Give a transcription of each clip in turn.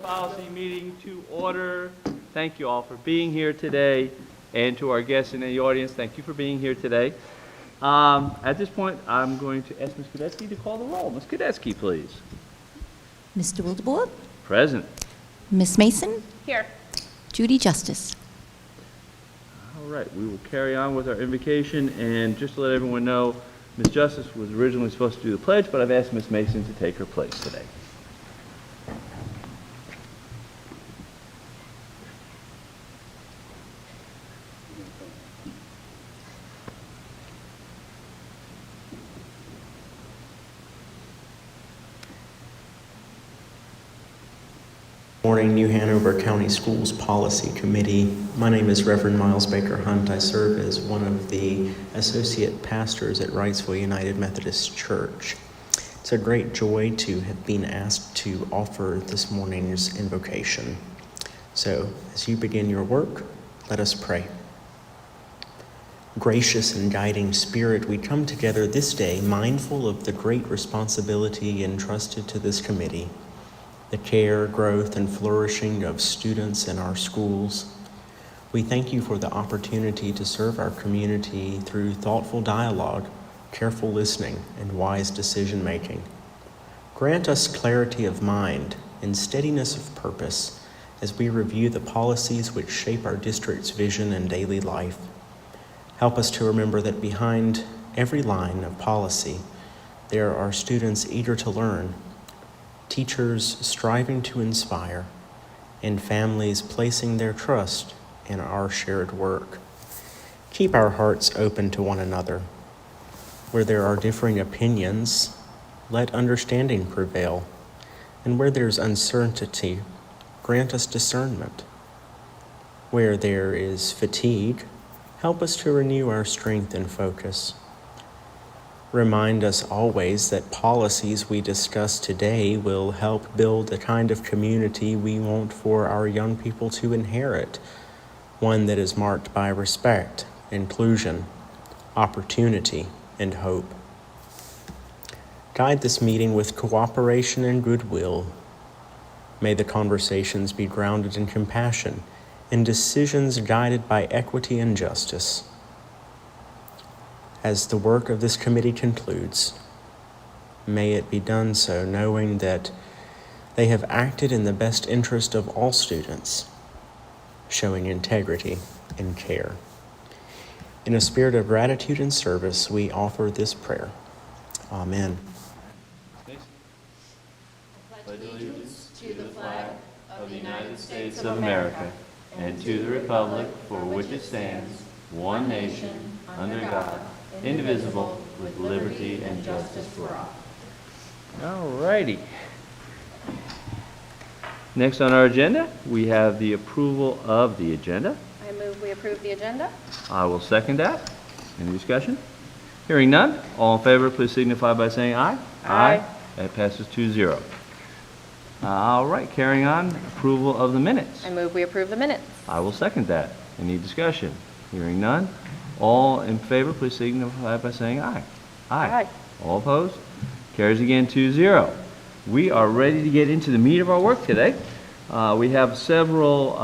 Policy meeting to order. Thank you all for being here today, and to our guests in the audience, thank you for being here today. At this point, I'm going to ask Ms. Kudetsky to call the roll. Ms. Kudetsky, please. Mr. Wildeboer? Present. Miss Mason? Here. Judy Justice? All right, we will carry on with our invocation, and just to let everyone know, Ms. Justice was originally supposed to do the pledge, but I've asked Ms. Mason to take her place today. Morning, New Hanover County Schools Policy Committee. My name is Reverend Miles Baker Hunt. I serve as one of the associate pastors at Wrightsville United Methodist Church. It's a great joy to have been asked to offer this morning's invocation. So, as you begin your work, let us pray. Gracious and guiding Spirit, we come together this day mindful of the great responsibility entrusted to this committee, the care, growth, and flourishing of students in our schools. We thank you for the opportunity to serve our community through thoughtful dialogue, careful listening, and wise decision-making. Grant us clarity of mind and steadiness of purpose as we review the policies which shape our district's vision and daily life. Help us to remember that behind every line of policy, there are students eager to learn, teachers striving to inspire, and families placing their trust in our shared work. Keep our hearts open to one another. Where there are differing opinions, let understanding prevail. And where there's uncertainty, grant us discernment. Where there is fatigue, help us to renew our strength and focus. Remind us always that policies we discuss today will help build the kind of community we want for our young people to inherit, one that is marked by respect, inclusion, opportunity, and hope. Guide this meeting with cooperation and goodwill. May the conversations be grounded in compassion and decisions guided by equity and justice. As the work of this committee concludes, may it be done so knowing that they have acted in the best interest of all students, showing integrity and care. In a spirit of gratitude and service, we offer this prayer. Amen. Pledge allegiance to the flag of the United States of America and to the republic for which it stands, one nation, under God, indivisible, with liberty and justice for all. All righty. Next on our agenda, we have the approval of the agenda. I move we approve the agenda. I will second that. Any discussion? Hearing none, all in favor, please signify by saying aye. Aye. That passes 2-0. All right, carrying on, approval of the minutes. I move we approve the minutes. I will second that. Any discussion? Hearing none, all in favor, please signify by saying aye. Aye. All opposed? Carries again 2-0. We are ready to get into the meat of our work today. We have several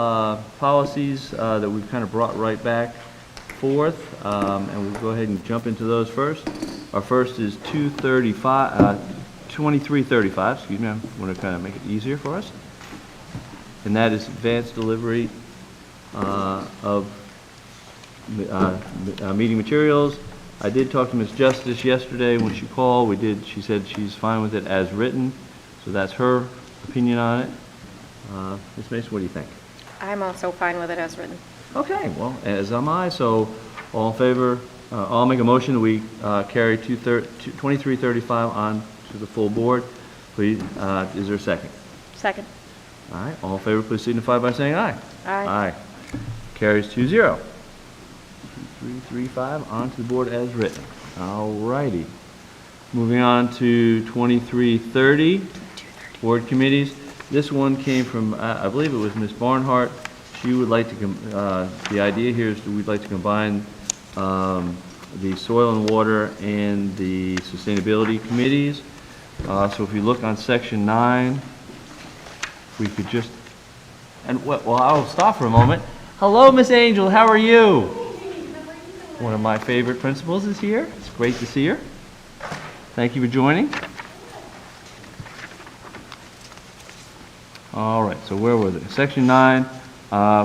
policies that we've kind of brought right back forth, and we'll go ahead and jump into those first. Our first is 2335, excuse me, I want to kind of make it easier for us. And that is advanced delivery of meeting materials. I did talk to Ms. Justice yesterday when she called. She said she's fine with it as written, so that's her opinion on it. Ms. Mason, what do you think? I'm also fine with it as written. Okay, well, as am I, so all in favor, I'll make a motion that we carry 2335 on to the full board. Please, is there a second? Second. All right, all in favor, please signify by saying aye. Aye. Aye. Carries 2-0. 2335 onto the board as written. All righty. Moving on to 2330, board committees. This one came from, I believe it was Ms. Barnhart. She would like to, the idea here is that we'd like to combine the soil and water and the sustainability committees. So if you look on section 9, we could just, well, I'll stop for a moment. Hello, Miss Angel, how are you? One of my favorite principals is here. It's great to see her. Thank you for joining. All right, so where was it? Section 9,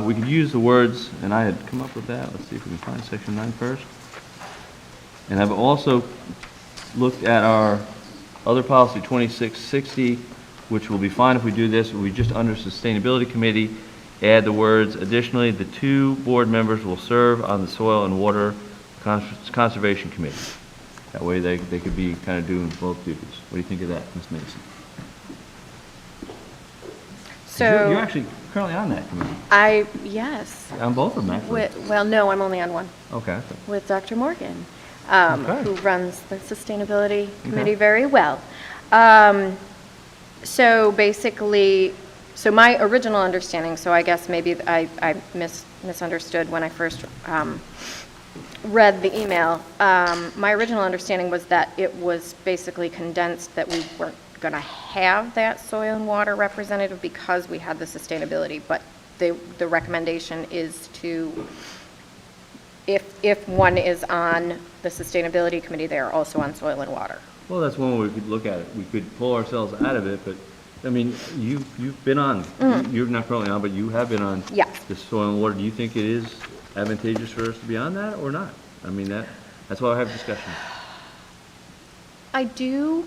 we could use the words, and I had come up with that. Let's see if we can find section 9 first. And I've also looked at our other policy, 2660, which will be fine if we do this. We just under Sustainability Committee, add the words, additionally, the 2 board members will serve on the Soil and Water Conservation Committee. That way they could be kind of doing both duties. What do you think of that, Ms. Mason? So You're actually currently on that committee. Yes. On both of them, actually. Well, no, I'm only on one, Okay. with Dr. Morgan, Okay. who runs the Sustainability Committee Okay. very well. So basically, so my original understanding, so I guess maybe I misunderstood when I first read the email. My original understanding was that it was basically condensed, that we weren't going to have that soil and water representative because we had the sustainability, but the recommendation is to, if one is on the Sustainability Committee, they are also on soil and water. Well, that's one way we could look at it. We could pull ourselves out of it, but, I mean, you've been on, you're not currently on, but you have been on Yes. the soil and water. Do you think it is advantageous for us to be on that or not? I mean, that's why I have discussions. I do.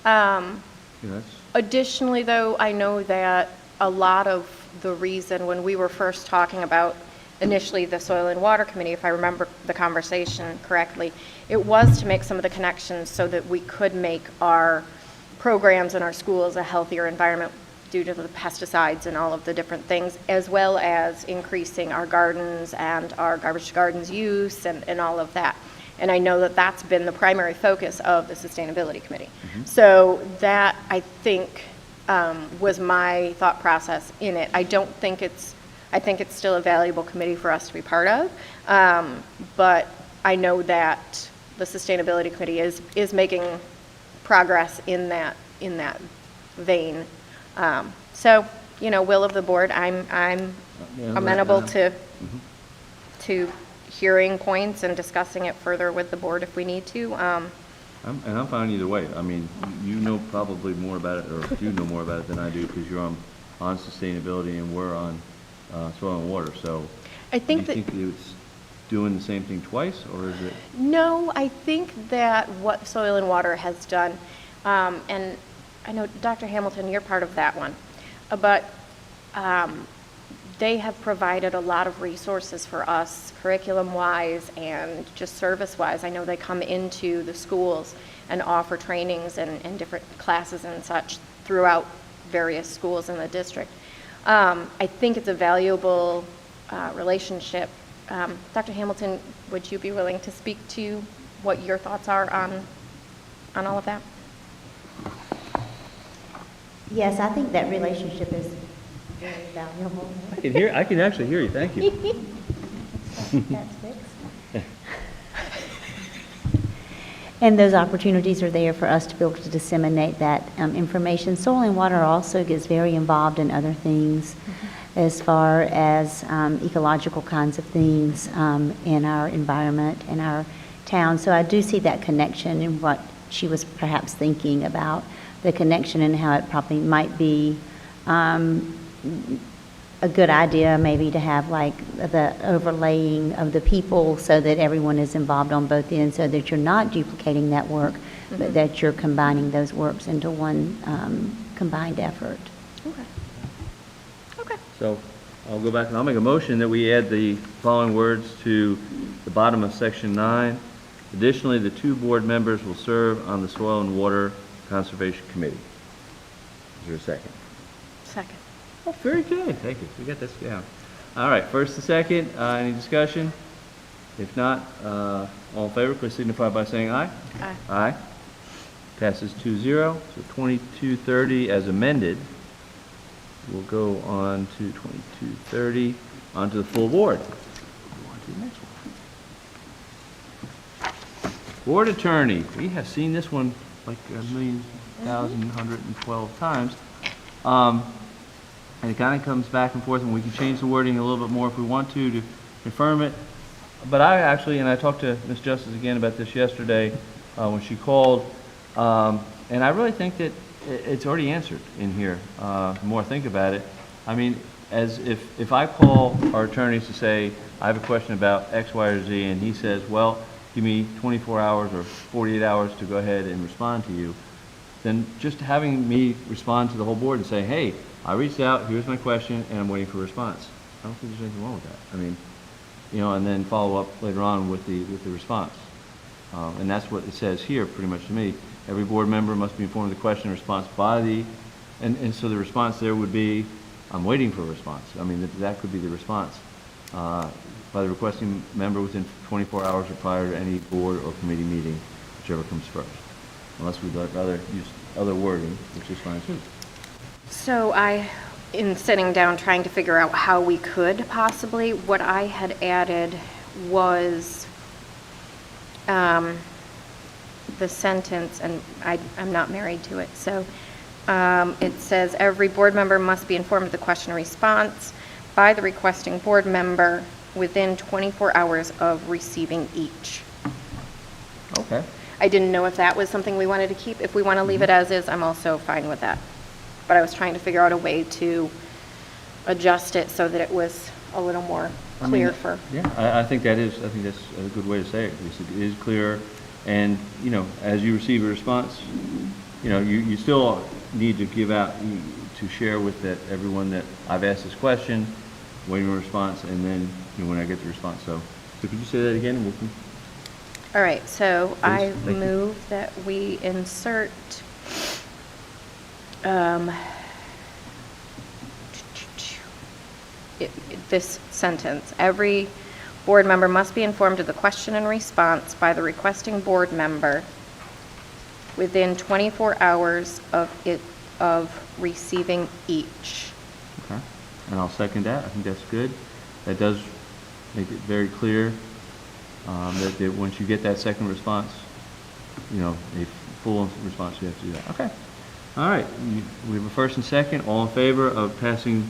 You know, that's, Additionally, though, I know that a lot of the reason when we were first talking about initially the Soil and Water Committee, if I remember the conversation correctly, it was to make some of the connections so that we could make our programs in our schools a healthier environment due to the pesticides and all of the different things, as well as increasing our gardens and our garbage to gardens use and all of that. And I know that that's been the primary focus of the Sustainability Committee. So that, I think, was my thought process in it. I think it's still a valuable committee for us to be part of, but I know that the Sustainability Committee is making progress in that vein. So, you know, will of the board, I'm amenable to hearing points and discussing it further with the board if we need to. I'm fine either way. I mean, you know probably more about it, or do know more about it than I do, because you're on sustainability and we're on soil and water. So, I think do you think it's doing the same thing twice, or is it? No, I think that what Soil and Water has done, and I know, Dr. Hamilton, you're part of that one, but they have provided a lot of resources for us, curriculum-wise and just service-wise. I know they come into the schools and offer trainings and different classes and such throughout various schools in the district. I think it's a valuable relationship. Dr. Hamilton, would you be willing to speak to what your thoughts are on all of that? Yes, I think that relationship is very valuable. I can actually hear you. Thank you. That's fixed. And those opportunities are there for us to be able to disseminate that information. Soil and Water also gets very involved in other things as far as ecological kinds of things in our environment, in our town. So I do see that connection in what she was perhaps thinking about, the connection and how it probably might be a good idea maybe to have like the overlaying of the people so that everyone is involved on both ends, so that you're not duplicating that work, but that you're combining those works into one combined effort. Okay. So I'll go back and I'll make a motion that we add the following words to the bottom of section 9. Additionally, the 2 board members will serve on the Soil and Water Conservation Committee. Is there a second? Second. Oh, very good. Thank you. We got this down. All right, first and second, any discussion? If not, all in favor, please signify by saying aye. Aye. Aye. Passes 2-0. So 2230 as amended. We'll go on to 2230, on to the full board. Go on to the next one. Board Attorney. We have seen this one like a million, 1,012 times. And it kind of comes back and forth, and we can change the wording a little bit more if we want to confirm it. But I actually, and I talked to Ms. Justice again about this yesterday when she called, and I really think that it's already answered in here. The more I think about it, I mean, as if I call our attorneys to say, I have a question about X, Y, or Z, and he says, well, give me 24 hours or 48 hours to go ahead and respond to you, then just having me respond to the whole board and say, hey, I reached out, here's my question, and I'm waiting for a response. I don't think there's anything wrong with that. I mean, you know, and then follow up later on with the response. And that's what it says here, pretty much to me. Every board member must be informed of the question and response by and so the response there would be, I'm waiting for a response. I mean, that could be the response. By the requesting member within 24 hours or prior to any board or committee meeting, whichever comes first. Unless we'd rather use other wording, which is fine too. So in sitting down trying to figure out how we could possibly, what I had added was the sentence, and I'm not married to it, so it says, every board member must be informed of the question and response by the requesting board member within 24 hours of receiving each. Okay. I didn't know if that was something we wanted to keep. If we want to leave it as is, I'm also fine with that. But I was trying to figure out a way to adjust it so that it was a little more clear for. Yeah, I think that's a good way to say it, because it is clear, and, you know, as you receive a response, you know, you still need to give out, to share with everyone that I've asked this question, waiting for a response, and then, you know, when I get the response. So could you say that again? All right, so I Thank you. move that we insert this sentence. Every board member must be informed of the question and response by the requesting board member within 24 hours of receiving each. Okay, and I'll second that. I think that's good. That does make it very clear that once you get that second response, you know, a full response, you have to do that. Okay. All right. We have a first and second. All in favor of passing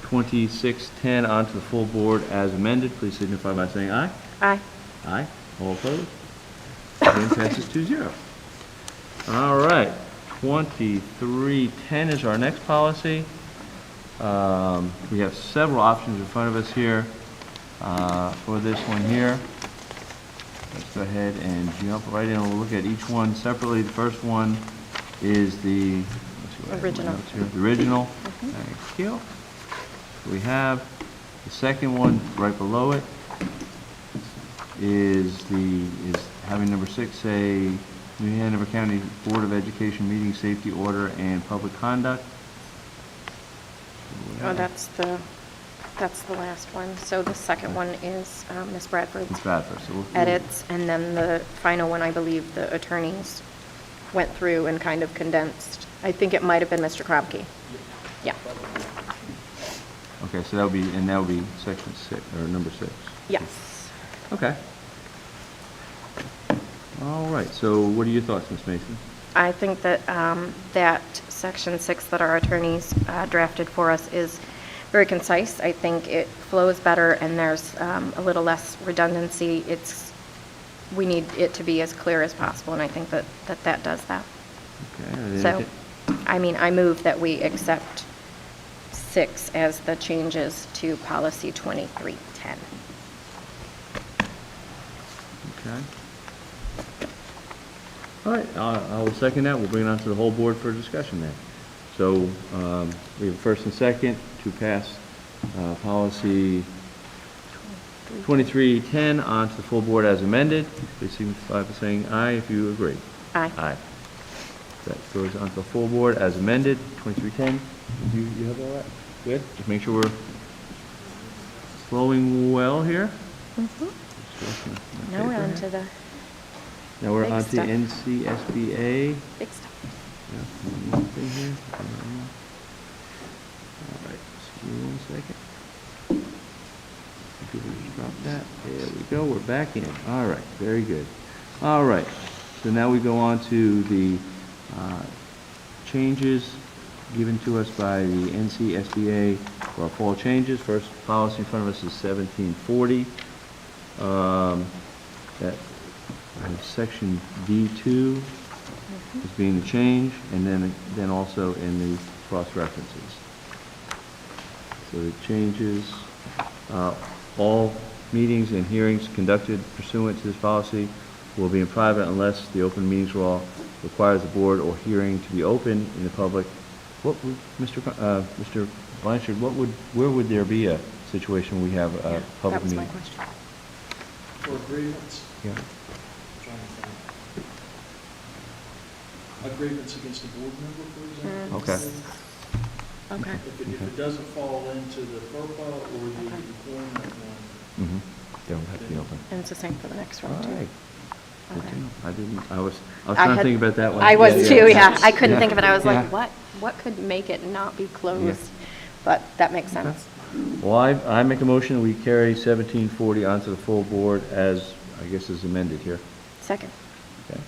2610 onto the full board as amended, please signify by saying aye. Aye. Aye. All opposed? Again, passes 2-0. All right. 2310 is our next policy. We have several options in front of us here for this one here. Let's go ahead and jump right in and we'll look at each one separately. The first one is the let's see what I have in my Original. notes here. The original. Thank you. We have the second one right below it is having number 6 say New Hanover County Board of Education meeting safety order and public conduct. Oh, that's the last one. So the second one is Ms. Bradford's Ms. Bradford. So we'll edits, and then the final one, I believe the attorneys went through and kind of condensed. I think it might have been Mr. Kromke. Yeah. Okay, so that would be section 6 or number 6. Yes. Okay. All right. So what are your thoughts, Ms. Mason? I think that that section 6 that our attorneys drafted for us is very concise. I think it flows better and there's a little less redundancy. We need it to be as clear as possible, and I think that does that. Okay. So, I mean, I move that we accept 6 as the changes to policy 2310. Okay. All right, I will second that. We'll bring it on to the whole board for discussion then. So we have first and second to pass policy 2310 onto the full board as amended. Please signify by saying aye if you agree. Aye. Aye. That goes onto the full board as amended, 2310. You have all that? Good? Just make sure we're flowing well here. Now we're on to the Now we're big on to stuff. NCSBA. big stuff. Yeah, one more thing here. All right, just give me 1 second. Computer just dropped that. There we go, we're back in. All right, very good. All right, so now we go on to the changes given to us by the NCSBA for our fall changes. First policy in front of us is 1740. That section D2 is being the change, and then also in the cross-references. So the changes, all meetings and hearings conducted pursuant to this policy will be in private unless the open meetings law requires the board or hearing to be open in the public. What would, Mr. Blanchard, where would there be a situation where we have a public meeting? That was my question. For agreements, Yeah. trying to think. A grievance against a board member, for example. Okay. Okay. If it doesn't fall into the FERPA or the employment one. Mm-hmm. They don't have to be open. And it's the same for the next one, All too. right. Good Okay. to know. I was I trying to had- think about that one. I was too, yeah. I couldn't Yeah. think of it. I was Yeah. like, what could make it not be closed? But that makes Okay. sense. Well, I make a motion that we carry 1740 onto the full board as, I guess, is amended here. Second. Okay.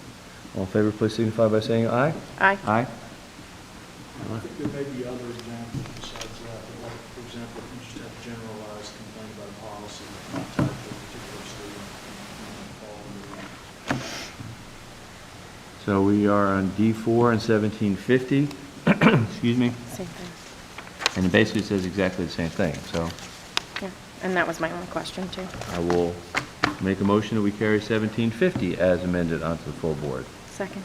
All in favor, please signify by saying aye. Aye. Aye. I think there may be other examples besides that, like, for example, if you just have generalized complaint about a policy, not tied to a particular student. So we are on D4 and 1750. Excuse me. Same thing. And it basically says exactly the same thing. So Yeah. And that was my only question, too. I will make a motion that we carry 1750 as amended onto the full board. Second.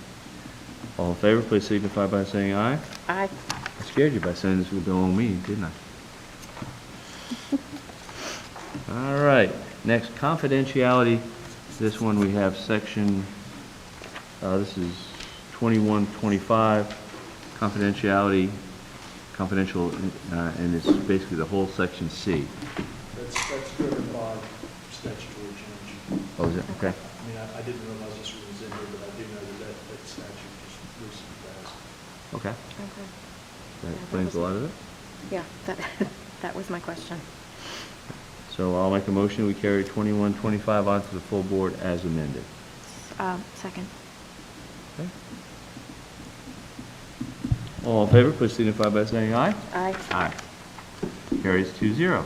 All in favor, please signify by saying aye. Aye. I scared you by saying this would be a long meeting, didn't I? All right, next, confidentiality. This one we have section, this is 2125, confidentiality, confidential, and it's basically the whole section C. That's driven by statutory change. Oh, is it? Okay. I mean, I didn't realize this was in here, but I do know that statute just recently passed. Okay. Okay. That that explains was- a lot of it. Yeah, that was my question. So I'll make a motion, we carry 2125 onto the full board as amended. Second. Okay. All in favor, please signify by saying aye. Aye. Aye. Carries 2-0.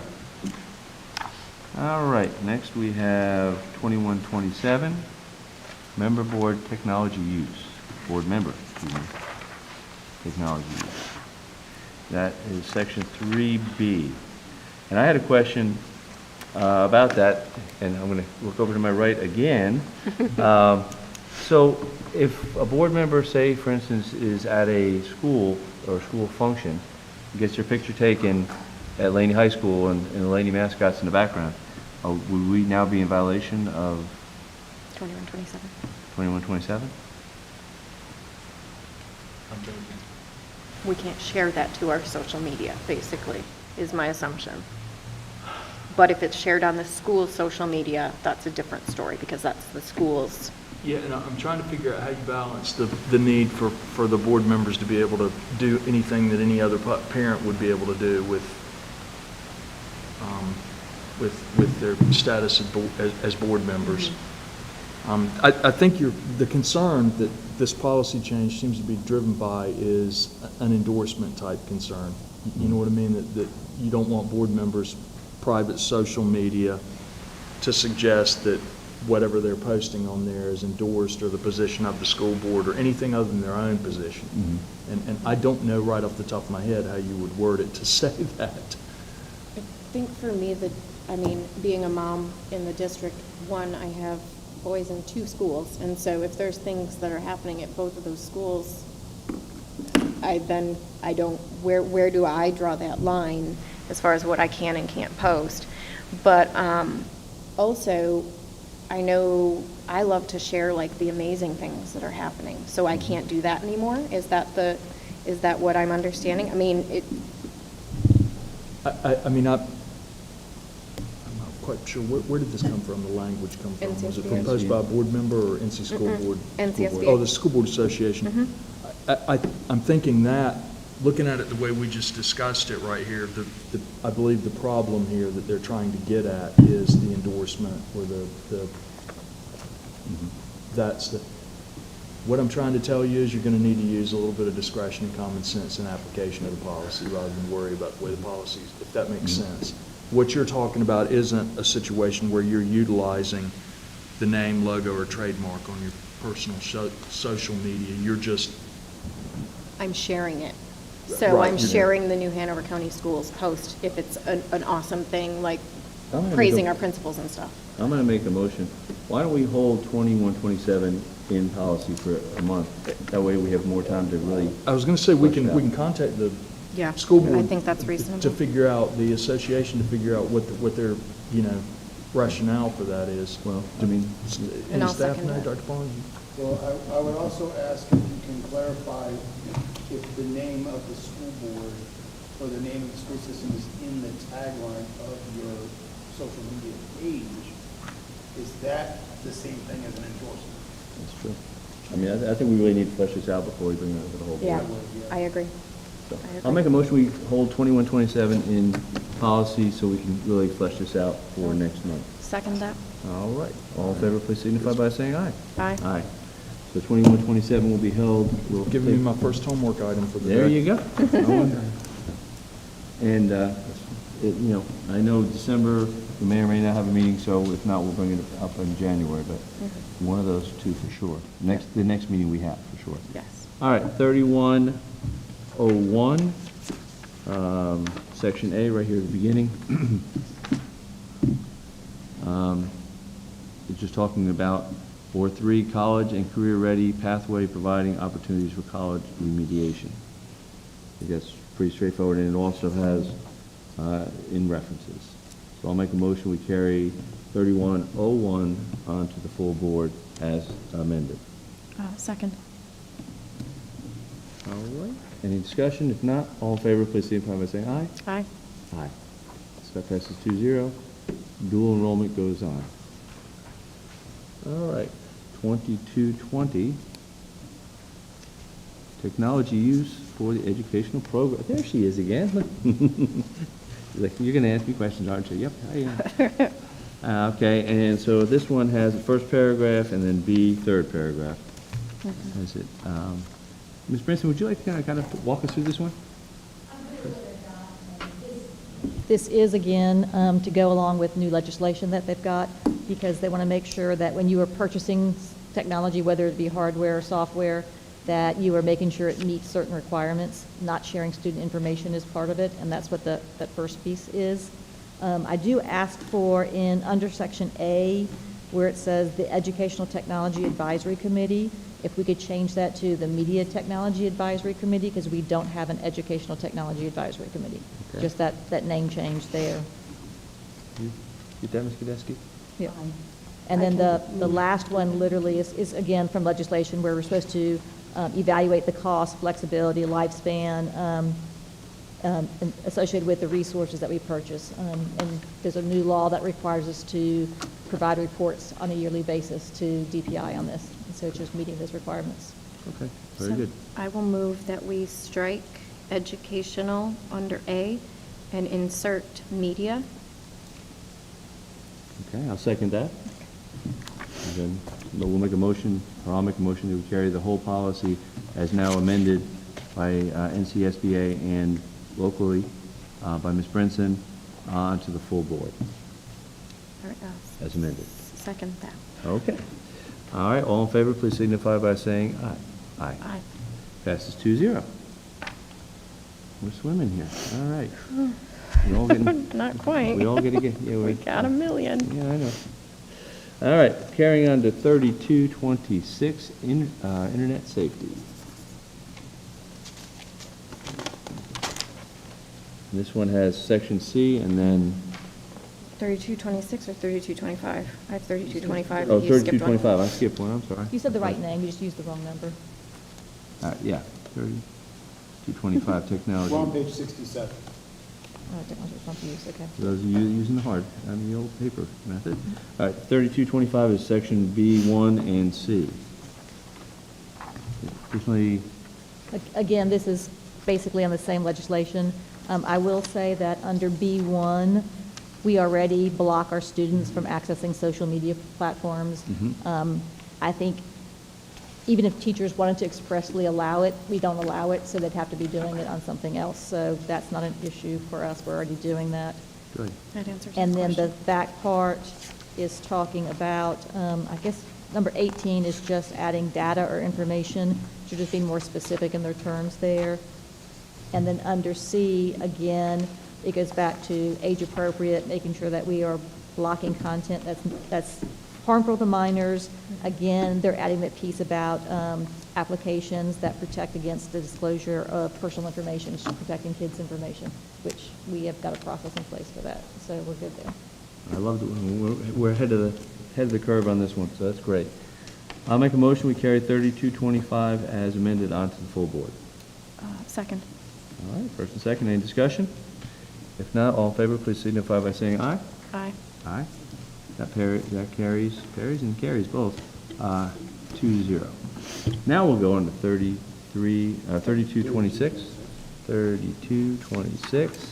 All right, next we have 2127, member board technology use, board member, excuse me, technology use. That is section 3B. And I had a question about that, and I'm going to look over to my right again. So if a board member, say, for instance, is at a school or a school function, gets their picture taken at Laney High School and the Laney mascot's in the background, would we now be in violation of 2127. 2127? I'm thinking. We can't share that to our social media, basically, is my assumption. But if it's shared on the school's social media, that's a different story, because that's the school's. Yeah, and I'm trying to figure out how you balance the need for the board members to be able to do anything that any other parent would be able to do with their status as board members. I think the concern that this policy change seems to be driven by is an endorsement type concern. You know what I mean? That you don't want board members' private social media to suggest that whatever they're posting on there is endorsed or the position of the school board or anything other than their own position. And I don't know right off the top of my head how you would word it to say that. I think for me, being a mom in the district, one, I have boys in 2 schools, and so if there's things that are happening at both of those schools, where do I draw that line as far as what I can and can't post? But also, I know I love to share like the amazing things that are happening, so I can't do that anymore. Is that what I'm understanding? I mean, I'm not quite sure, where did this come from, the language come from? Was it NCSBA. proposed by a board member or NC School Board? NCSBA. Oh, the School Board Association. I'm thinking that, looking at it the way we just discussed it right here, I believe the problem here that they're trying to get at is the endorsement or that's What I'm trying to tell you is you're going to need to use a little bit of discretion and common sense in application of the policy rather than worry about the way the policy is, if that makes sense. What you're talking about isn't a situation where you're utilizing the name, logo, or trademark on your personal social media. You're just, I'm sharing it. So Right, I'm you do. sharing the new Hanover County Schools post if it's an awesome thing, like I'm gonna praising make a- our principals and stuff. I'm going to make a motion. Why don't we hold 2127 in policy for a month? That way we have more time to really, I was going to say, we Flesh it can out. contact the Yeah, school board. I think that's reasonable. To figure out, the association to figure out what their, rationale for that is. well, I mean, And Any I'll staff second know, that. Dr. Barnes? Well, I would also ask if you can clarify if the name of the school board or the name of the school system is in the tagline of your social media page, is that the same thing as an endorsement? that's true. I mean, I think we really need to flesh this out before we bring it to the whole board. Yeah, I agree. So, I agree. I'll make a motion, we hold 2127 in policy so we can really flesh this out for next month. Second that? All right. All in favor, please signify by saying aye. Aye. Aye. So 2127 will be held. We'll Giving me take- my first homework item for the day. There you go. And, I know December, we may or may not have a meeting, so if not, we'll bring it up in January, but one of those two for sure. The next meeting we have, for sure. Yes. All right, 3101, Section A, right here at the beginning. It's just talking about, or 3, college and career-ready pathway providing opportunities for college remediation. I think that's pretty straightforward, and it also has in references. So I'll make a motion, we carry 3101 onto the full board as amended. Second. All right. Any discussion? If not, all in favor, please signify by saying aye. Aye. Aye. So that passes 2-0. Dual enrollment goes on. All right, 2220. Technology use for the educational program. There she is again. Look. Like, you're going to ask me questions, aren't you? Yep, I am. Okay, and so this one has the first paragraph and then B, third paragraph. That's it. Ms. Brinson, would you like to kind of walk us through this one? This is, again, to go along with new legislation that they've got, because they want to make sure that when you are purchasing technology, whether it be hardware or software, that you are making sure it meets certain requirements. Not sharing student information is part of it, and that's what that first piece is. I do ask for, under Section A, where it says the Educational Technology Advisory Committee, if we could change that to the Media Technology Advisory Committee, because we don't have an Educational Technology Advisory Committee. Okay. Just that name change there. You get that, Ms. Gadesky? Yeah. And then the last one literally is again from legislation where we're supposed to evaluate the cost, flexibility, lifespan and associated with the resources that we purchase. And there's a new law that requires us to provide reports on a yearly basis to DPI on this. And so it's just meeting those requirements. Okay, very So good. I will move that we strike educational under A and insert media. Okay, I'll second that. And then we'll make a motion, or I'll make a motion to carry the whole policy as now amended by NCSBA and locally by Ms. Brinson onto the full board All right, as amended. second that. Okay. All right, all in favor, please signify by saying aye. Aye. Aye. Passes 2-0. We're swimming here. All right. We all getting, Not quite. we all get a, yeah, We got a million. Yeah, I know. All right, carrying on to 3226, internet safety. This one has section C and then, 3226 or 3225? I have 3225. oh, You skipped one. 3225, I skipped one, I'm sorry. You said the right name, you just used the wrong number. Yeah, 3225 technology. We're on page 67. Technology responsible use, okay. For those of you using the the old paper method. All right, 3225 is section B1 and C. Personally, Again, this is basically on the same legislation. I will say that under B1, we already block our students from accessing social media platforms. Mhm. I think even if teachers wanted to expressly allow it, we don't allow it, so they'd have to be doing it on something else. So that's not an issue for us. We're already doing that. Good. That answers And your then the question. back part is talking about, I guess, number 18 is just adding data or information, should just be more specific in their terms there. And then under C, again, it goes back to age appropriate, making sure that we are blocking content that's harmful to minors. Again, they're adding that piece about applications that protect against the disclosure of personal information, it's protecting kids' information, which we have got a process in place for that, so we're good there. I love it. We're ahead of the curve on this one, so that's great. I'll make a motion, we carry 3225 as amended onto the full board. Second. All right, first and second, any discussion? If not, all in favor, please signify by saying aye. Aye. Aye. That carries both, 2-0. Now we'll go on to 3226. 3226.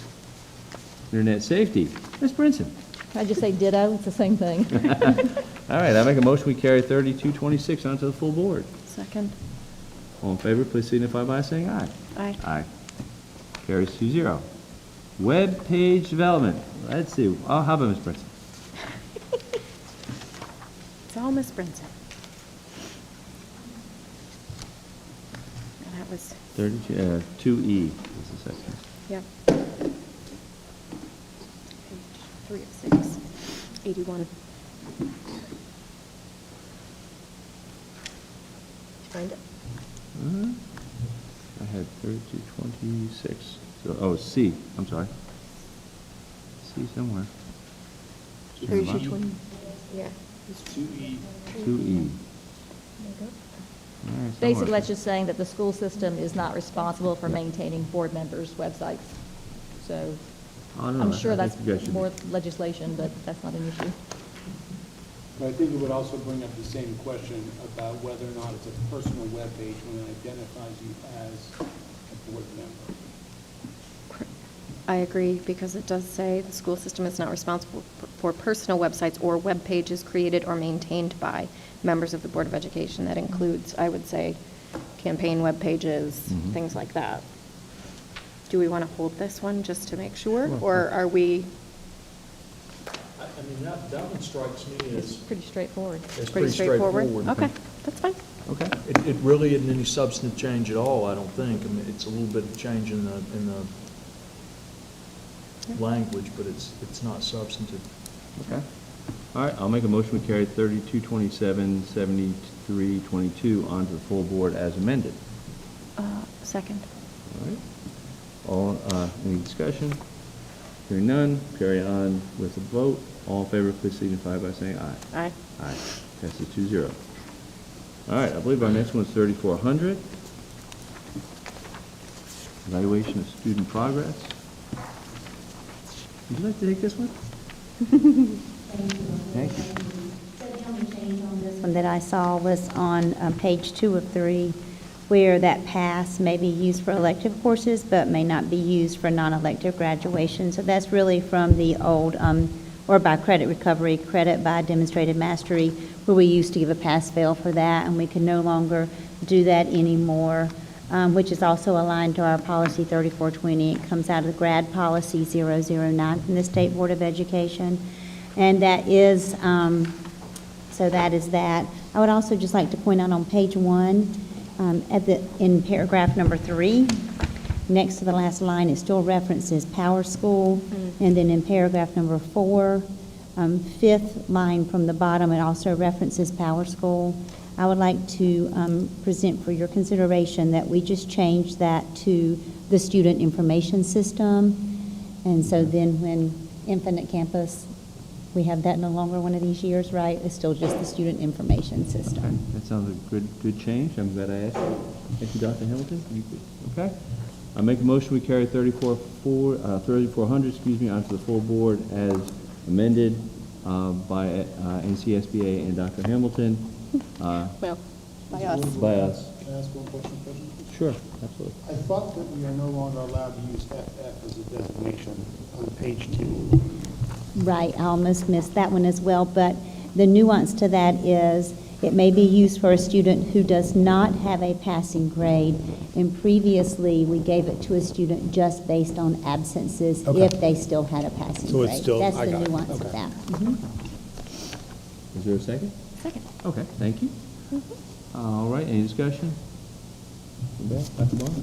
Internet safety. Ms. Brinson. Can I just say ditto? It's the same thing. All right, I make a motion, we carry 3226 onto the full board. Second. All in favor, please signify by saying aye. Aye. Aye. Carries 2-0. Web page development. Let's see. Oh, how about Ms. Brinson? It's all Miss Brinson. And that was, 32, 2E is the section. yep. Page 3 of 6, 81. Find it? I had 3226. So, oh, C. I'm sorry. C somewhere. Or you should twin. Yeah. It's 2E. 2E. All right, Basically, somewhere. that's just saying that the school system is not responsible for maintaining board members' websites. So Oh, no, I'm I sure think that's you guys should be- more legislation, but that's not an issue. But I think it would also bring up the same question about whether or not it's a personal webpage when it identifies you as a board member. I agree, because it does say the school system is not responsible for personal websites or web pages created or maintained by members of the Board of Education. That includes, I would say, campaign web pages, Mhm. things like that. Do we want to hold this one just to make sure, Well, or are we? I mean, that one strikes me It's as pretty straightforward. pretty straightforward. Okay, that's fine. Okay. It really isn't any substantive change at all, I don't think. I mean, it's a little bit of change in the language, but it's not substantive. Okay. All right, I'll make a motion, we carry 3227, 7322 onto the full board as amended. Second. All right. Any discussion? Hearing none, carry on with the vote. All in favor, please signify by saying aye. Aye. Aye. Passes 2-0. All right, I believe our next one is 3400. Evaluation of student progress. Would you like to take this one? Thank you. This one that I saw was on page 2 of 3, where that pass may be used for elective courses, but may not be used for non-elective graduation. So that's really from the old, or by credit recovery, credit by demonstrated mastery, where we used to give a pass-fail for that, and we can no longer do that anymore, which is also aligned to our policy 3420. It comes out of the grad policy 009 from the State Board of Education. And that is, so that is that. I would also just like to point out on page 1, in paragraph number 3, next to the last line, it still references Power School. And then in paragraph number 4, 5th line from the bottom, it also references Power School. I would like to present for your consideration that we just changed that to the Student Information System. And so then when Infinite Campus, we have that no longer one of these years, right? It's still just the Student Information Okay, System. that sounds like a good change. I'm glad I asked you. Thank you, Dr. Hamilton. Okay. I make a motion, we carry 3400, onto the full board as amended by NCSBA and Dr. Hamilton. Well, by us. By us. Can I ask one question, President? Sure, absolutely. I thought that we are no longer allowed to use FF as a designation on page 2. Right, I almost missed that one as well, but the nuance to that is It may be used for a student who does not have a passing grade, and previously, we gave it to a student just based on absences Okay. if they still had a passing So grade. it's still- That's I the got it. nuance of Okay. that. Mhm. Is there a second? Second. Okay, thank you. All right, any discussion? Beth, Dr. Barnes?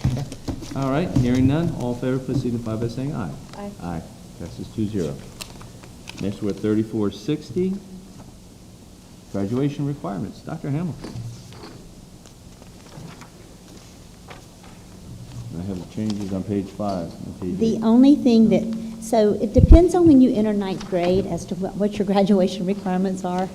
Okay. All right, hearing none, all in favor, please signify by saying aye. Aye. Aye, passes 2-0. Next, we're at 3460, graduation requirements. Dr. Hamilton. I have the changes on page 5 and page The 8. only thing that, so it depends on when you enter ninth grade as to what your graduation requirements are.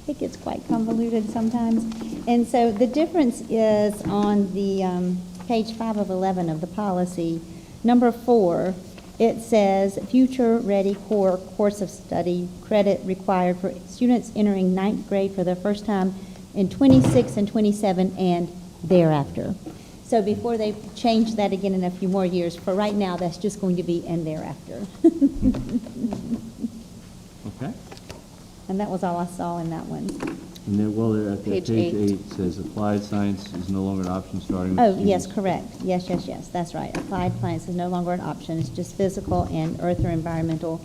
It gets quite convoluted sometimes. And so the difference is on the page 5 of 11 of the policy, number 4, it says, future-ready core course of study credit required for students entering ninth grade for the first time in 26 and 27 and thereafter. So before they change that again in a few more years, for right now, that's just going to be and thereafter. Okay. And that was all I saw in that one. And then, well, there at the Page page 8. 8 says applied science is no longer an option starting with Oh, yes, students. correct. Yes, that's right. Applied science is no longer an option. It's just physical and earth or environmental.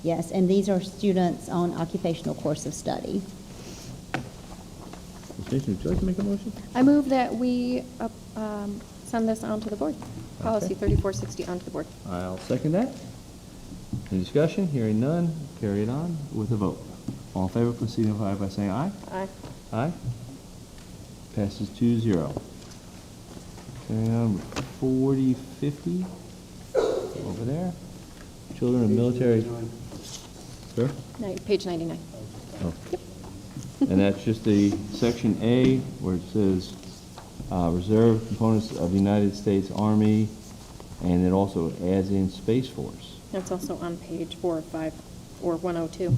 Yes, and these are students on occupational course of study. Ms. Mason, would you like to make a motion? I move that we send this on to the board. Policy 3460 onto the board. I'll second that. Any discussion? Hearing none, carry it on with a vote. All in favor, please signify by saying aye. Aye. Aye. Passes 2-0. Carrying on with 4050, over there. Children of military. Sir? Page 99. Oh. And that's just the section A where it says reserve components of the United States Army, and it also adds in Space Force. That's also on page 4 of 5, or 102.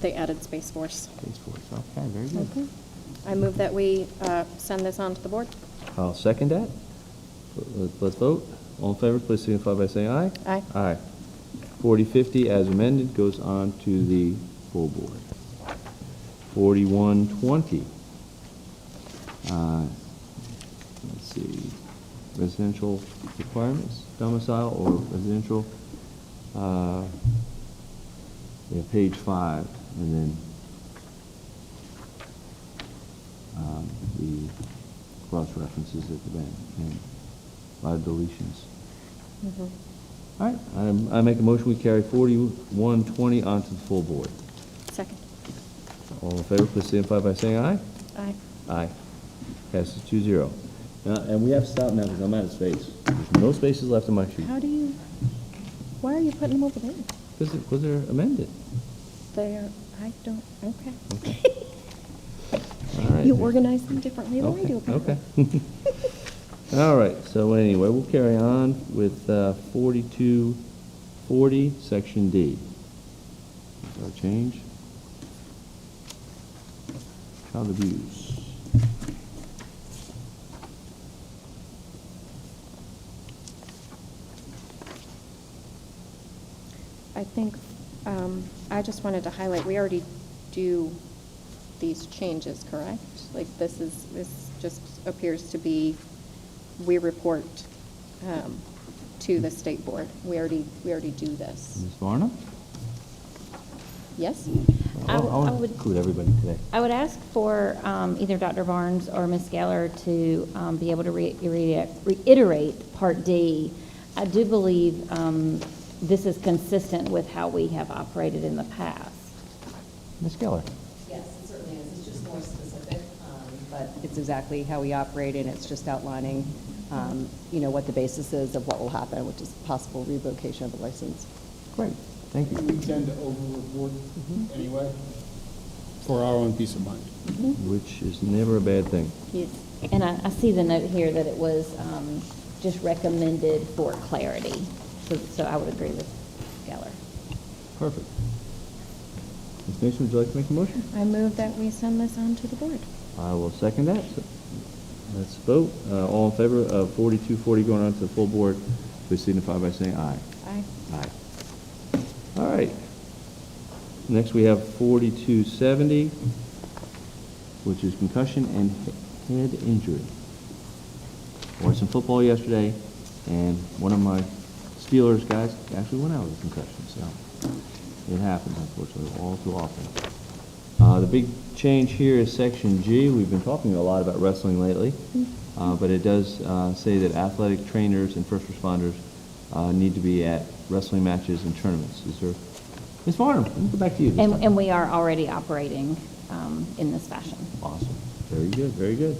They added Space Force. Space Force, okay, very good. I move that we send this on to the board. I'll second that. Let's vote. All in favor, please signify by saying aye. Aye. Aye. 4050 as amended goes on to the full board. 4120. Let's see, residential requirements, domicile or residential. We have page 5, and then the cross references at the back, and a lot of deletions. All right, I make a motion, we carry 4120 onto the full board. Second. All in favor, please signify by saying aye. Aye. Aye. Passes 2-0. And we have to stop now because I'm out of space. There's no spaces left on my sheet. Why are you putting them over there? Because they're amended. I don't, okay. All right. You organize them differently than I do. Okay. All right, so anyway, we'll carry on with 4240, Section D. Is our change? Child abuse. I think, I just wanted to highlight, we already do these changes, correct? Like this just appears to be, we report to the state board. We already do this. Ms. Varna? Yes? I I'll would- include everybody today. I would ask for either Dr. Barnes or Ms. Geller to be able to reiterate Part D. I do believe this is consistent with how we have operated in the past. Ms. Geller? Yes, it certainly is. It's just more specific, but it's exactly how we operate, and it's just outlining, what the basis is of what will happen, which is possible revocation of the license. Great, thank you. We tend to over-report anyway, for our own peace of mind. Which is never a bad thing. Yes. And I see the note here that it was just recommended for clarity. So I would agree with Geller. Perfect. Ms. Mason, would you like to make a motion? I move that we send this on to the board. I will second that. So let's vote. All in favor of 4240 going on to the full board, please signify by saying aye. Aye. Aye. All right. Next, we have 4270, which is concussion and head injury. I watched some football yesterday, and one of my Steelers guys actually went out with a concussion, so it happens, unfortunately, all too often. The big change here is Section G. We've been talking a lot about wrestling lately, but it does say that athletic trainers and first responders need to be at wrestling matches and tournaments. Is there, Ms. Farnham, let me go back to you this time. And we are already operating in this fashion. Awesome. Very good, very good.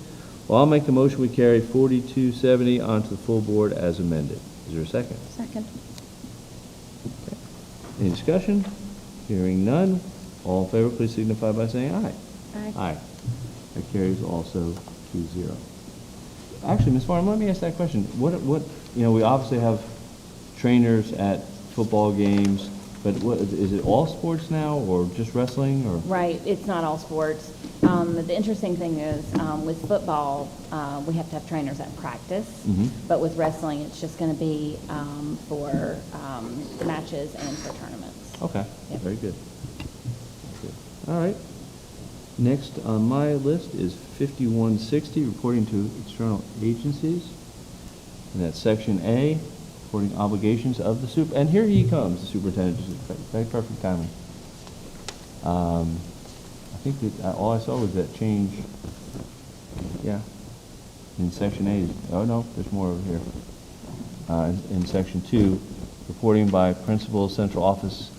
Well, I'll make the motion we carry 4270 onto the full board as amended. Is there a second? Second. Any discussion? Hearing none. All in favor, please signify by saying aye. Aye. Aye. That carries also 2-0. Actually, Ms. Farnham, let me ask that question. What, we obviously have trainers at football games, but what, is it all sports now, or just wrestling, or? Right, it's not all sports. The interesting thing is, with football, we have to have trainers at practice, but with wrestling, it's just going to be for matches and for tournaments. Okay, Yep. very good. All right. Next on my list is 5160, reporting to external agencies. And that's Section A, reporting obligations of the and here he comes, the superintendent. Very perfect timing. I think that all I saw was that change. Yeah. In Section A, oh no, there's more over here. In Section 2, reporting by principal central office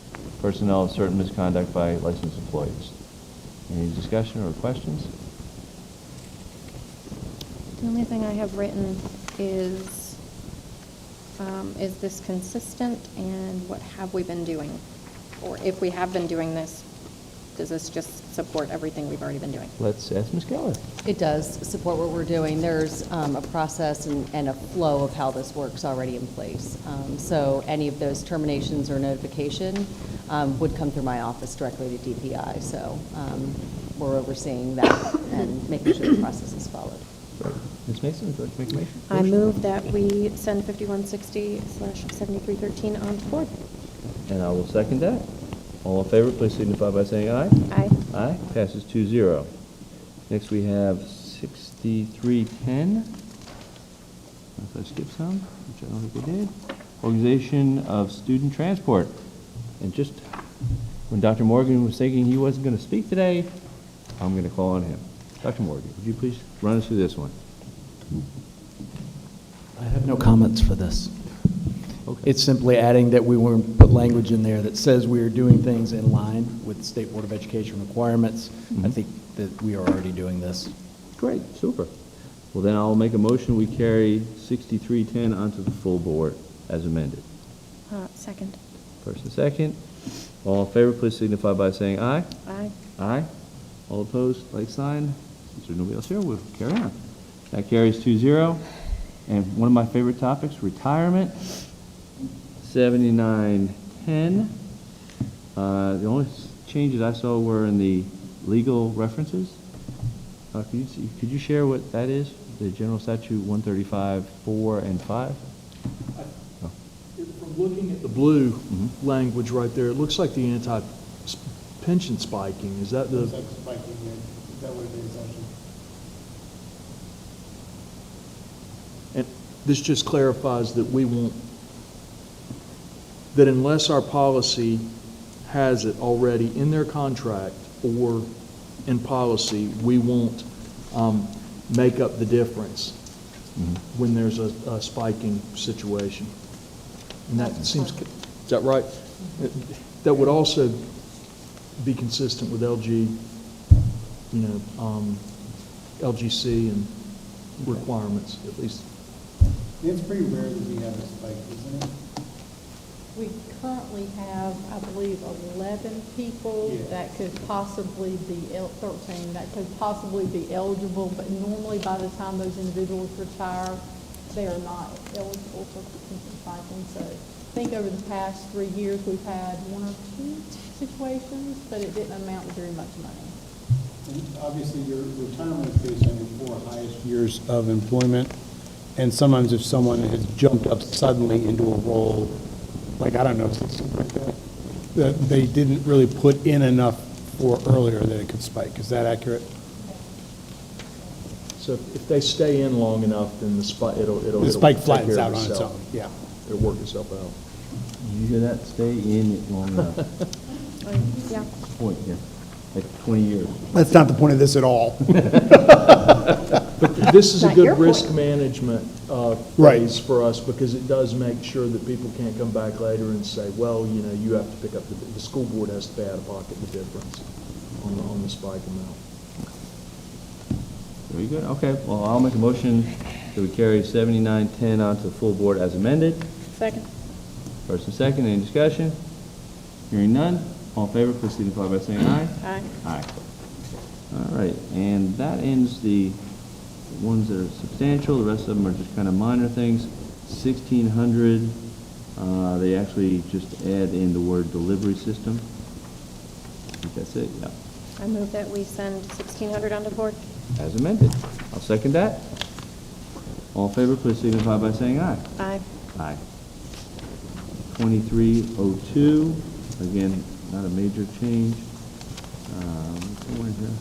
personnel of certain misconduct by licensed employees. Any discussion or questions? The only thing I have written is this consistent, and what have we been doing? Or if we have been doing this, does this just support everything we've already been doing? Let's ask Ms. Keller. It does support what we're doing. There's a process and a flow of how this works already in place. So any of those terminations or notification would come through my office directly to DPI. So we're overseeing that and making sure the process is followed. Great. Ms. Mason, would you like to make a motion? I move that we send 5160/7313 on to board. And I will second that. All in favor, please signify by saying aye. Aye. Aye, passes 2-0. Next, we have 6310. If I skip some, which I don't think I did. Organization of Student Transport. And just when Dr. Morgan was thinking he wasn't going to speak today, I'm going to call on him. Dr. Morgan, would you please run us through this one? I have no comments for this. Okay. It's simply adding that we want to put language in there that says we are doing things in line with the State Board of Education requirements. I think that we are already doing this. Great, super. Well, then I'll make a motion, we carry 6310 onto the full board as amended. Second. First and second. All in favor, please signify by saying aye. Aye. Aye. All opposed, like sign. Since there's nobody else here, we'll carry on. That carries 2-0. And one of my favorite topics, retirement, 7910. The only changes I saw were in the legal references. Could you share what that is? The General Statute 135(4) and 5? From looking at the blue language right there, it looks like the anti-pension spiking. Is that the? Looks like spiking, yeah. Is that what it is, actually? And this just clarifies that we won't, that unless our policy has it already in their contract or in policy, we won't make up the difference when there's a spiking situation. And that seems, is that right? That would also be consistent with LGC and requirements, at least. It's pretty rare that we have a spike, isn't it? We currently have, I believe, 11 people Yeah. that could possibly be, 13, that could possibly be eligible, but normally by the time those individuals retire, they are not eligible for pension stipend. So I think over the past 3 years, we've had 1 or 2 situations, but it didn't amount to very much money. And obviously, your retirement is based on your 4 highest years of employment. And sometimes if someone has jumped up suddenly into a role, like, I don't know, that they didn't really put in enough for earlier that it could spike. Is that accurate? So if they stay in long enough, then the spike, it'll The spike take flattens care of out on its itself. own, yeah. It'll work itself out. You hear that? Stay in it long enough. Yeah. Point, yeah, like 20 years. That's not the point of this at all. But this is a Not your good risk point. management Right. phase for us, because it does make sure that people can't come back later and say, well, you know, you have to pick up, the school board has to pay out of pocket the difference on the spike amount. Very good, okay, well, I'll make a motion that we carry 7910 onto the full board as amended. Second. First and second, any discussion? Hearing none, all in favor, please signify by saying aye. Aye. Aye. All right, and that ends the ones that are substantial, the rest of them are just kind of minor things. 1600, they actually just add in the word delivery system. I think that's it, yeah. I move that we send 1,600 on the board. As amended. I'll second that. All in favor, please signify by saying aye. Aye. Aye. 2302, again, not a major change. Where is that?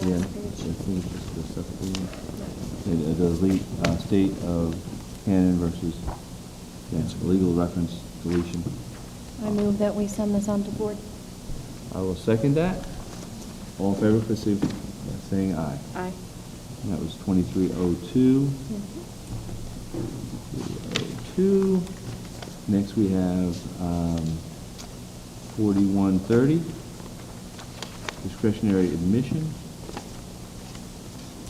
Yeah, I think it's just the stuff the state of canon versus, legal reference deletion. I move that we send this on to board. I will second that. All in favor, please signify by saying aye. Aye. And that was 2302. 2302. Next we have 4130, discretionary admission.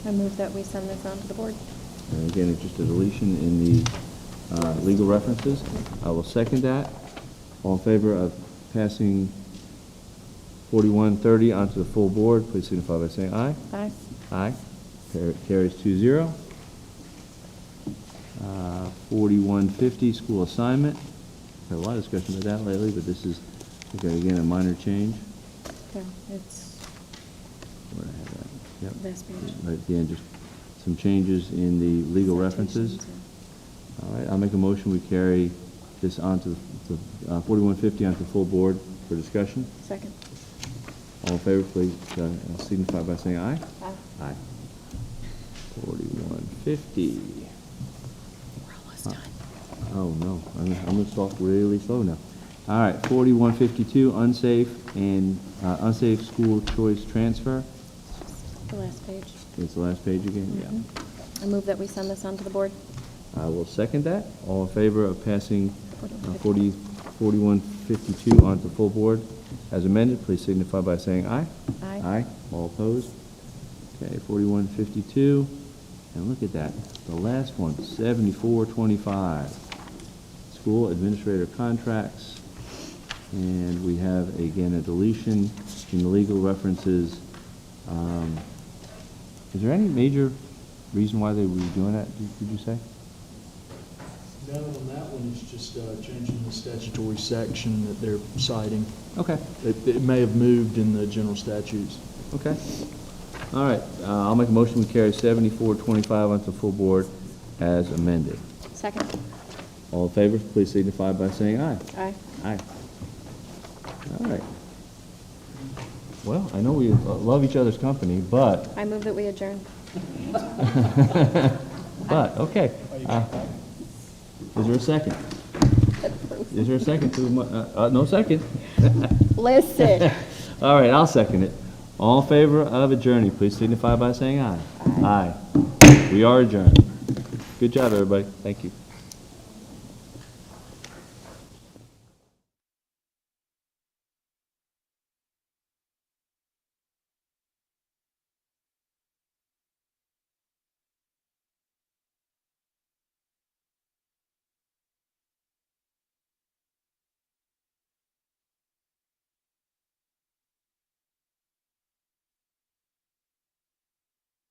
I move that we send this on to the board. And again, it's just a deletion in the legal references. I will second that. All in favor of passing 4130 onto the full board, please signify by saying aye. Aye. Aye. Carries 2-0. 4150, school assignment. Had a lot of discussion about that lately, but this is, okay, again, a minor change. Okay, it's Where did I have that? Yep. this page. Right at the end, just some changes in the legal references. All right, I'll make a motion, we carry this onto the 4150 onto the full board for discussion. Second. All in favor, please signify by saying aye. Aye. Aye. 4150. We're almost done. Oh, no, I'm going to talk really slow now. All right, 4152, unsafe school choice transfer. The last page. It's the last page again? Yeah. I move that we send this on to the board. I will second that. All in favor of passing 4152 onto full board as amended, please signify by saying aye. Aye. Aye. All opposed? Okay, 4152. And look at that, the last one, 7425. School administrator contracts. And we have, again, a deletion in the legal references. Is there any major reason why they were doing that, did you say? No, on that one, it's just changing the statutory section that they're citing. Okay. It may have moved in the general statutes. Okay. All right, I'll make a motion, we carry 7425 onto the full board as amended. Second. All in favor, please signify by saying aye. Aye. Aye. All right. Well, I know we love each other's company, but, I move that we adjourn. okay. Is there a second? Is there a second to, no second? Listen. All right, I'll second it. All in favor of adjourning, please signify by saying aye. Aye. We are adjourned. Good job, everybody. Thank you.